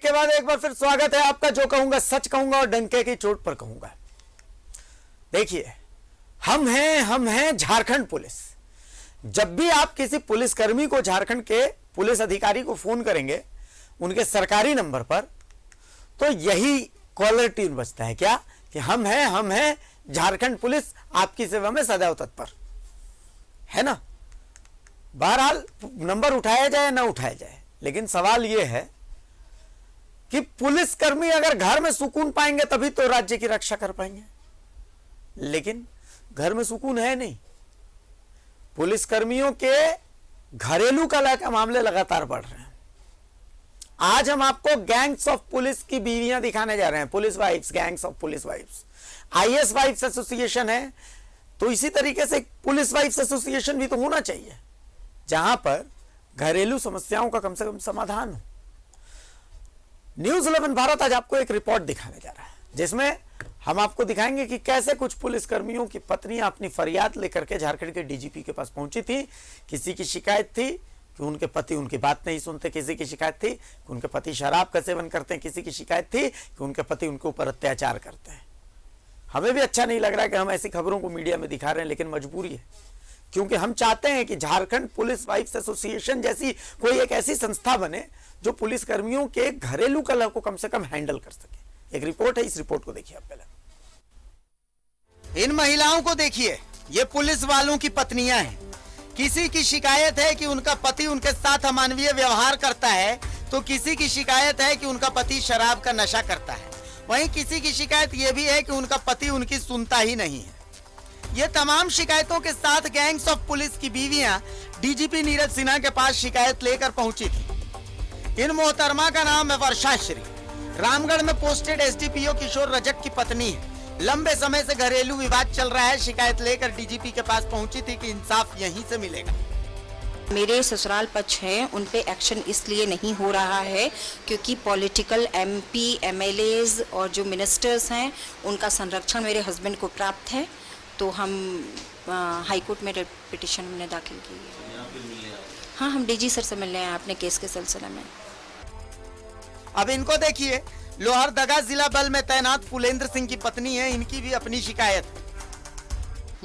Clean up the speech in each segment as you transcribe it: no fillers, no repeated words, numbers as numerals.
के बाद एक बार फिर स्वागत है आपका। जो कहूंगा सच कहूंगा और डंके की चोट पर कहूंगा। देखिए, हम हैं झारखंड पुलिस। जब भी आप किसी पुलिसकर्मी को, झारखंड के पुलिस अधिकारी को फोन करेंगे उनके सरकारी नंबर पर, तो यही कॉलर ट्यून बजता है। क्या कि हम हैं झारखंड पुलिस, आपकी सेवा में सदैव तत्पर, है ना। बहरहाल नंबर उठाया जाए ना उठाया जाए, लेकिन सवाल यह है कि पुलिसकर्मी अगर घर में सुकून पाएंगे तभी तो राज्य की रक्षा कर पाएंगे। लेकिन घर में सुकून है नहीं। पुलिसकर्मियों के घरेलू कलह के मामले लगातार बढ़ रहे हैं। आज हम आपको गैंग्स ऑफ पुलिस की बीवियां दिखाने जा रहे हैं। Police wives, gangs of police wives. IAS wives association है, तो इसी तरीके से पुलिस वाइफ्स एसोसिएशन भी तो होना चाहिए, जहां पर घरेलू समस्याओं का कम से कम समाधान हो। न्यूज़ 11 भारत आज आपको एक रिपोर्ट दिखाने जा रहा है, जिसमें हम आपको दिखाएंगे कि कैसे कुछ पुलिसकर्मियों की पत्नियां अपनी फरियाद लेकर के झारखंड के डीजीपी के पास पहुंची थी। किसी की शिकायत थी कि उनके पति उनकी बात नहीं सुनते, किसी की शिकायत थी कि उनके पति शराब का सेवन करते हैं, किसी की शिकायत थी कि उनके पति उनके ऊपर अत्याचार करते हैं। हमें भी अच्छा नहीं लग रहा है कि हम ऐसी खबरों को मीडिया में दिखा रहे हैं, लेकिन मजबूरी है, क्योंकि हम चाहते हैं कि झारखंड पुलिस वाइफ्स एसोसिएशन जैसी कोई एक ऐसी संस्था बने जो पुलिसकर्मियों के घरेलू कलह को कम से कम हैंडल कर सके। एक रिपोर्ट है, इस रिपोर्ट को देखिए आप पहले। इन महिलाओं को देखिए, ये पुलिस वालों की पत्नियां हैं। किसी की शिकायत है कि उनका पति उनके साथ अमानवीय व्यवहार करता है, तो किसी की शिकायत है कि उनका पति शराब का नशा करता है। वहीं किसी की शिकायत यह भी है कि उनका पति उनकी सुनता ही नहीं है। ये तमाम शिकायतों के साथ गैंग्स ऑफ पुलिस की बीवियां डीजीपी नीरज सिन्हा के पास शिकायत लेकर पहुंची थी। इन मोहतरमा का नाम है वर्षाश्री, रामगढ़ में पोस्टेड एसडीपीओ किशोर रजक की पत्नी है। लंबे समय से घरेलू विवाद चल रहा है। शिकायत लेकर डीजीपी के पास पहुंची थी कि इंसाफ यहीं से मिलेगा। मेरे ससुराल पक्ष हैं, उन पे एक्शन इसलिए नहीं हो रहा है क्योंकि पॉलिटिकल एमपी, एमएलएज और जो मिनिस्टर्स हैं उनका संरक्षण मेरे हस्बैंड को प्राप्त है। तो हम हाई कोर्ट में पिटीशन हमने दाखिल की है। हाँ, हम डीजी सर से मिलने आए अपने केस के सिलसिले में। अब इनको देखिए, लोहरदगा जिला बल में तैनात फुलेंद्र सिंह की पत्नी है। इनकी भी अपनी शिकायत है।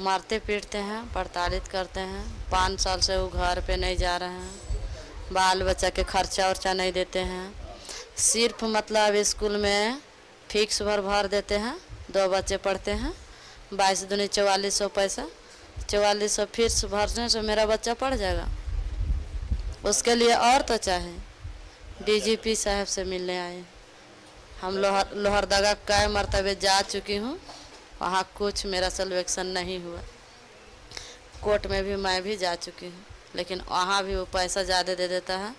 मारते पीटते हैं, प्रताड़ित करते हैं। 5 साल से वो घर पे नहीं जा रहे हैं। बाल बच्चा के खर्चा वर्चा नहीं देते हैं। सिर्फ मतलब स्कूल में फिक्स भर देते हैं। 2 बच्चे पढ़ते हैं। 22 दूनी 4400 पैसा, 4400 फीस भरने से मेरा बच्चा पढ़ जाएगा। उसके लिए और तो चाहे डीजीपी साहब से मिलने आए। हम लोहरदगा कई मरतबे जा चुकी हूँ, वहाँ कुछ मेरा सॉल्वेशन नहीं हुआ। कोर्ट में भी मैं भी जा चुकी हूँ, लेकिन वहाँ भी वो पैसा ज़्यादा दे देता है।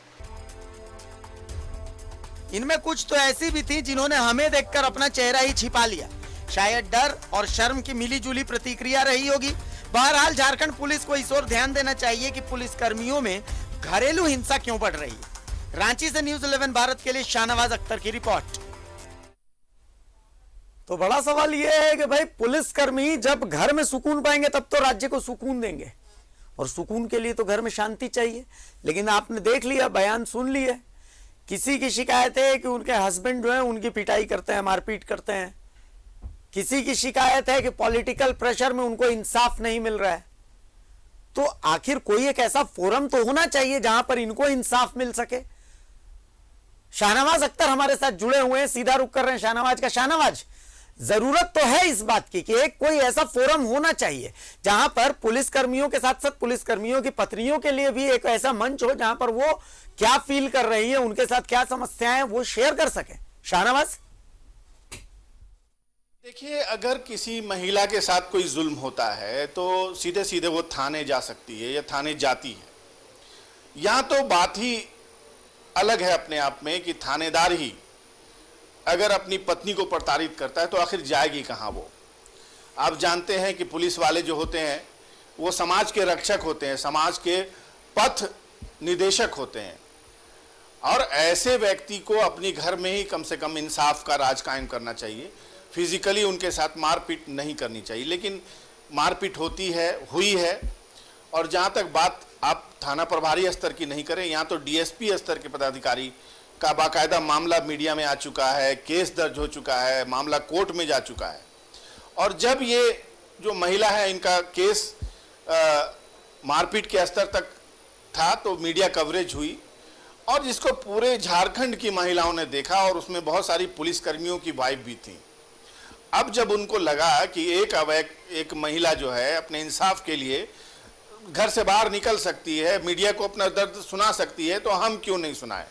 इनमें कुछ तो ऐसी भी थी जिन्होंने हमें देखकर अपना चेहरा ही छिपा लिया। शायद डर और शर्म की मिलीजुली प्रतिक्रिया रही होगी। बहरहाल झारखंड पुलिस को इस ओर ध्यान देना चाहिए कि पुलिसकर्मियों में घरेलू हिंसा क्यों बढ़ रही है। रांची से न्यूज़ 11 भारत के लिए शाहनवाज अख्तर की रिपोर्ट। तो बड़ा सवाल यह है कि भाई, पुलिसकर्मी जब घर में सुकून पाएंगे तब तो राज्य को सुकून देंगे, और सुकून के लिए तो घर में शांति चाहिए। लेकिन आपने देख लिया, बयान सुन लिया। किसी की शिकायत है कि उनके हस्बैंड जो है उनकी पिटाई करते हैं, मारपीट करते हैं। किसी की शिकायत है कि पॉलिटिकल प्रेशर में उनको इंसाफ नहीं मिल रहा है। तो आखिर कोई एक ऐसा फोरम तो होना चाहिए जहां पर इनको इंसाफ मिल सके। शाहनवाज अख्तर हमारे साथ जुड़े हुए हैं, सीधा रुख कर रहे हैं शाहनवाज का। शाहनवाज, जरूरत तो है इस बात की कि एक कोई ऐसा फोरम होना चाहिए जहां पर पुलिसकर्मियों के साथ साथ पुलिसकर्मियों की पत्नियों के लिए भी एक ऐसा मंच हो जहां पर वो क्या फील कर रही है, उनके साथ क्या समस्याएं हैं, वो शेयर कर सके। शाहनवाज, देखिए, अगर किसी महिला के साथ कोई जुल्म होता है तो सीधे सीधे वो थाने जा सकती है या थाने जाती है। यहाँ तो बात ही अलग है अपने आप में कि थानेदार ही अगर अपनी पत्नी को प्रताड़ित करता है तो आखिर जाएगी कहाँ वो। आप जानते हैं कि पुलिस वाले जो होते हैं वो समाज के रक्षक होते हैं, समाज के पथ निदेशक होते हैं, और ऐसे व्यक्ति को अपनी घर में ही कम से कम इंसाफ का राज कायम करना चाहिए। फिजिकली उनके साथ मारपीट नहीं करनी चाहिए, लेकिन मारपीट होती है, हुई है। और जहाँ तक बात आप थाना प्रभारी स्तर की नहीं करें, यहाँ तो डीएसपी स्तर के पदाधिकारी का बाकायदा मामला मीडिया में आ चुका है, केस दर्ज हो चुका है, मामला कोर्ट में जा चुका है। और जब ये जो महिला है इनका केस मारपीट के स्तर तक था तो मीडिया कवरेज हुई और जिसको पूरे झारखंड की महिलाओं ने देखा और उसमें बहुत सारी पुलिसकर्मियों की वाइफ भी थी। अब जब उनको लगा कि एक महिला जो है अपने इंसाफ के लिए घर से बाहर निकल सकती है, मीडिया को अपना दर्द सुना सकती है, तो हम क्यों नहीं सुनाएं।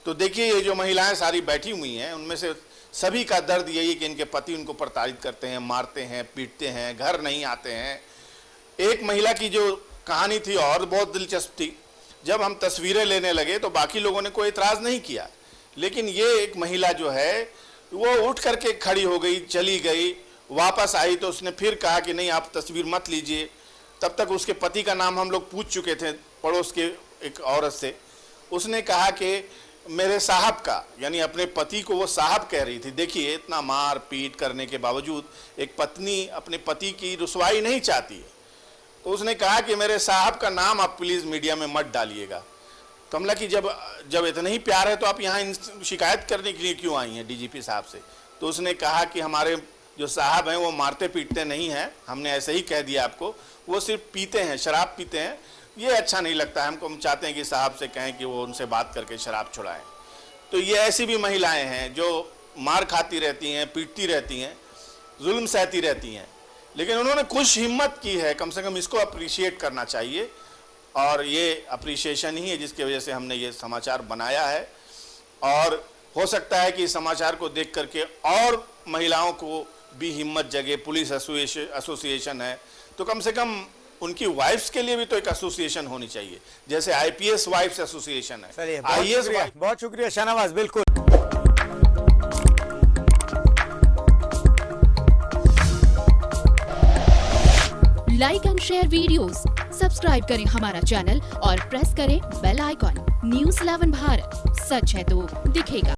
तो देखिए ये जो महिलाएं सारी बैठी हुई हैं उनमें से सभी का दर्द यही है कि इनके पति उनको प्रताड़ित करते हैं, मारते हैं, पीटते हैं, घर नहीं आते हैं। एक महिला की जो कहानी थी और बहुत दिलचस्प थी। जब हम तस्वीरें लेने लगे तो बाकी लोगों ने कोई एतराज़ नहीं किया, लेकिन ये एक महिला जो है वो उठ करके खड़ी हो गई, चली गई, वापस आई तो उसने फिर कहा कि नहीं आप तस्वीर मत लीजिए। तब तक उसके पति का नाम हम लोग पूछ चुके थे पड़ोस के एक औरत से। उसने कहा कि मेरे साहब का, यानी अपने पति को वो साहब कह रही थी। देखिए इतना मार पीट करने के बावजूद एक पत्नी अपने पति की रुसवाई नहीं चाहती है। तो उसने कहा कि मेरे साहब का नाम आप प्लीज़ मीडिया में मत डालिएगा। कमला की जब इतना ही प्यार है तो आप यहाँ शिकायत करने के लिए क्यों आई हैं डीजीपी साहब से। तो उसने कहा कि हमारे जो साहब हैं वो मारते पीटते नहीं हैं, हमने ऐसे ही कह दिया आपको, वो सिर्फ पीते हैं, शराब पीते हैं, ये अच्छा नहीं लगता है हमको। हम चाहते हैं कि साहब से कहें कि वो उनसे बात करके शराब छुड़ाएं। तो ये ऐसी भी महिलाएं हैं जो मार खाती रहती हैं, पीटती रहती हैं, जुल्म सहती रहती हैं, लेकिन उन्होंने कुछ हिम्मत की है, कम से कम इसको अप्रिशिएट करना चाहिए। और ये अप्रिशिएशन ही है जिसकी वजह से हमने ये समाचार बनाया है। और हो सकता है कि इस समाचार को देख करके और महिलाओं को भी हिम्मत जगे। पुलिस एसोसिएशन है तो कम से कम उनकी वाइफ्स के लिए भी तो एक एसोसिएशन होनी चाहिए, जैसे आईपीएस वाइफ्स एसोसिएशन है, आईएएस। बहुत शुक्रिया शाहनवाज। बिल्कुल like and share videos, subscribe करें हमारा चैनल और प्रेस करें बेल आइकॉन। न्यूज़ 11 भारत, सच है तो दिखेगा।